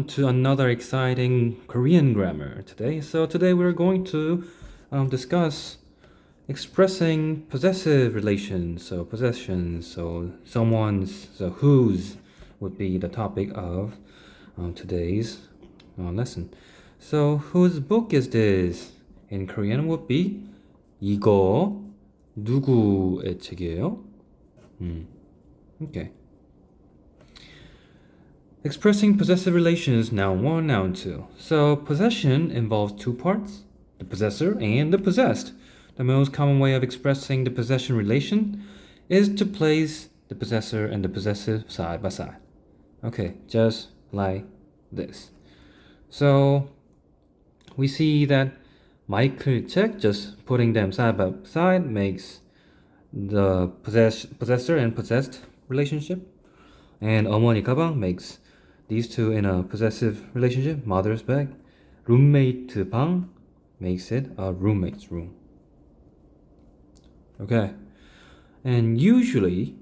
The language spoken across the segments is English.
to another exciting Korean grammar today. So today we're going to discuss expressing possessive relations. So possessions, so someone's, so whose would be the topic of today's lesson. So whose book is this? In Korean would be 이거 누구의 책이에요? Okay. Expressing possessive relations, noun 1, noun 2. So possession involves two parts, the possessor and the possessed. The most common way of expressing the possession relation is to place the possessor and the possessive side by side. Okay, just like this. So we see that 마이클 책, just putting them side by side makes the possessor and possessed relationship. And 어머니 가방 makes these two in a possessive relationship. Mother's bag. Roommate 방 makes it a roommate's room. Okay. And usually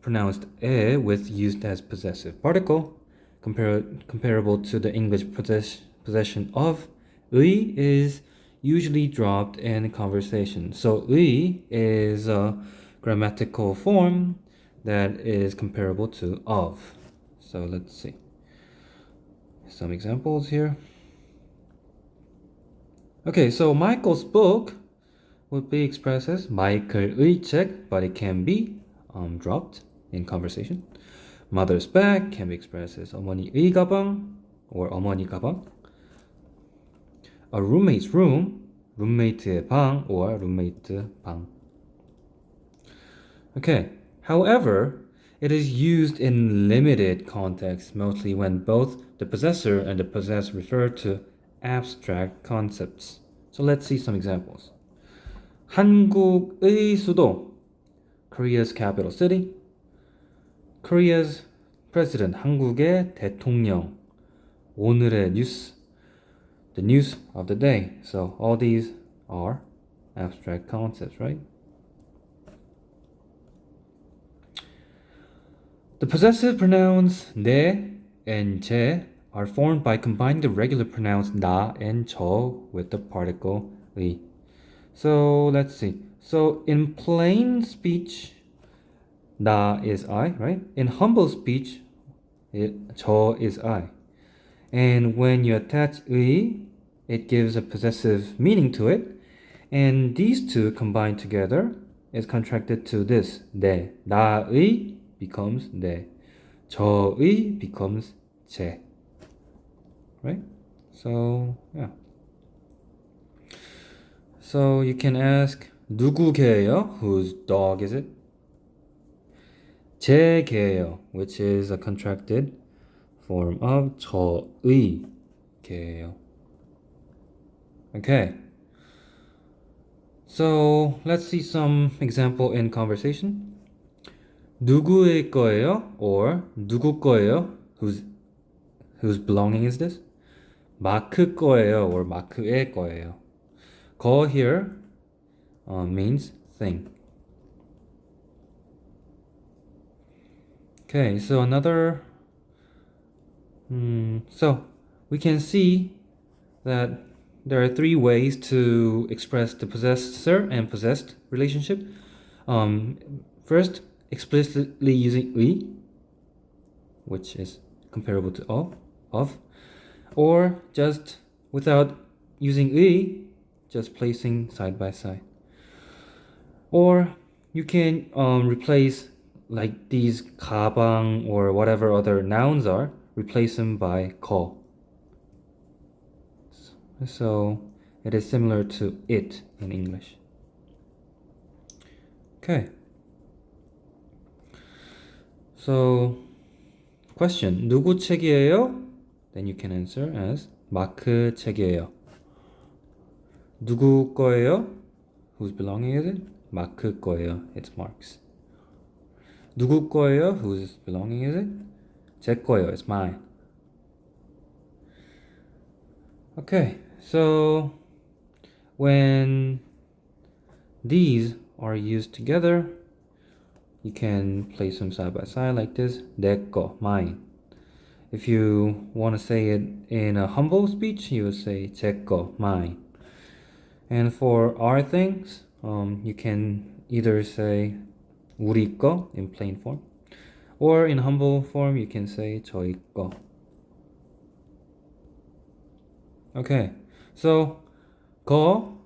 pronounced 에 with used as possessive particle, comparable to the English possession of. 의 is usually dropped in conversation. So 의 is a grammatical form that is comparable to of. So let's see some examples here. Okay, so Michael's book would be expressed as 마이클의 책, but it can be dropped in conversation. Mother's bag can be expressed as 어머니의 가방 or 어머니 가방. A roommate's room, roommate의 방 or roommate 방. Okay, however, it is used in limited context, mostly when both the possessor and the possessed refer to abstract concepts. So let's see some examples. 한국의 수도, Korea's capital city. Korea's president, 한국의 대통령. 오늘의 뉴스, the news of the day. So all these are abstract concepts, right? The possessive pronouns 내 and 제 are formed by combining the regular pronouns 나 and 저 with the particle 의. So let's see. So in plain speech, 나 is I, right? In humble speech, 저 is I. And when you attach 의, it gives a possessive meaning to it. And these two combined together is contracted to this. 내, 나의 becomes 내. 저의 becomes 제. Right? So, yeah. So you can ask 누구 개예요? Whose dog is it? 제 개예요, which is a contracted form of 저의 개예요. Okay. So let's see some example in conversation. 누구의 거예요? Or 누구 거예요? Whose belonging is this? 마크 거예요 or 마크의 거예요. 거 here means thing. Okay, so another so we can see that there are three ways to express the possessor and possessed relationship. First, explicitly using 의, which is comparable to of, or just without using 의, just placing side by side. Or you can replace like these 가방 or whatever other nouns are, replace them by 거. So it is similar to it in English. Okay. So question, 누구 책이에요? Then you can answer as 마크 책이에요. 누구 거예요? Whose belonging is it? 마크 거예요. It's Mark's. 누구 거예요? Whose belonging is it? 제 거예요. It's mine. Okay, so when these are used together, you can place them side by side like this. 내 거, mine. If you want to say it in a humble speech, you would say 제 거, mine. And for our things, you can either say 우리 거 in plain form, or in humble form, you can say 저희 거. Okay, so 거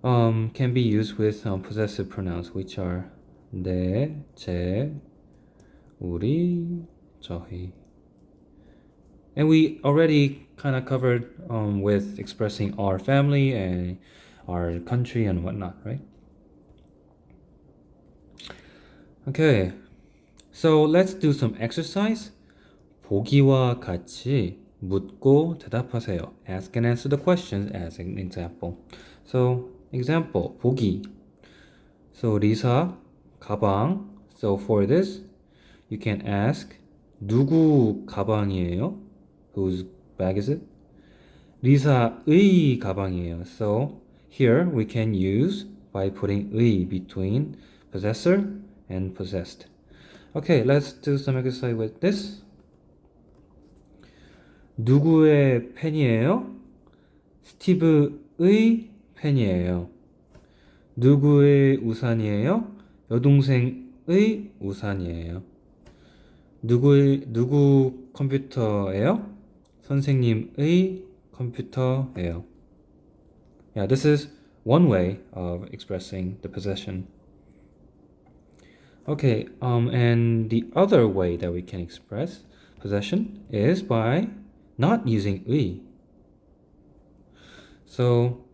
can be used with possessive pronouns, which are 내, 제, 우리, 저희. And we already kind of covered with expressing our family and our country and whatnot, right? Okay, so let's do some exercise. 보기와 같이 묻고 대답하세요. Ask and answer the questions as an example. So, example, 보기. So, 리사, 가방. So, for this, you can ask, 누구 가방이에요? Whose bag is it? 리사의 가방이에요. So, here we can use by putting 의 between possessor and possessed. Okay, let's do some exercise with this. 누구의 펜이에요? 스티브의 펜이에요. 누구의 우산이에요? 여동생의 우산이에요. 누구 컴퓨터예요? 선생님의 컴퓨터예요. Yeah, this is one way of expressing the possession. Okay, and the other way that we can express possession is by not using 의. So,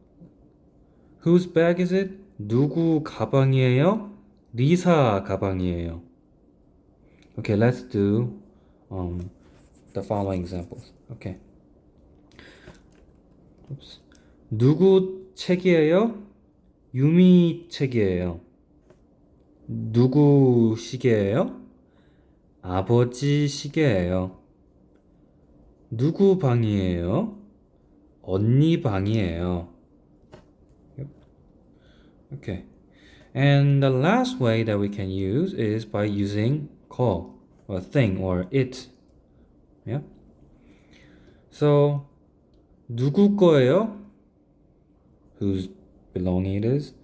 whose bag is it? 누구 가방이에요? 리사 가방이에요. Okay, let's do the following examples. Okay. Oops. 누구 책이에요? 유미 책이에요. 누구 시계예요? 아버지 시계예요. 누구 방이에요? 언니 방이에요. Yep. Okay. And the last way that we can use is by using 거, or thing, or it. Yeah. So, 누구 거예요? Whose belonging it is?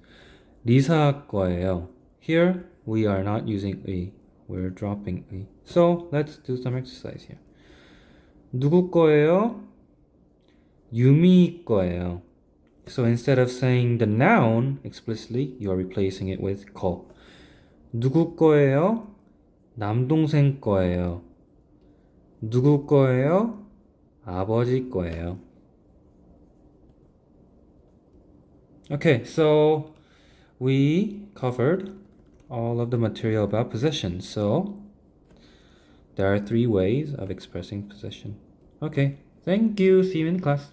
리사 거예요. Here, we are not using 의. We're dropping 의. So, let's do some exercise here. 누구 거예요? 유미 거예요. So, instead of saying the noun explicitly, you are replacing it with 거. 누구 거예요? 남동생 거예요. 누구 거예요? 아버지 거예요. Okay, so we covered all of the material about possession. So there are 3 ways of expressing possession. Okay, thank you. See you in class.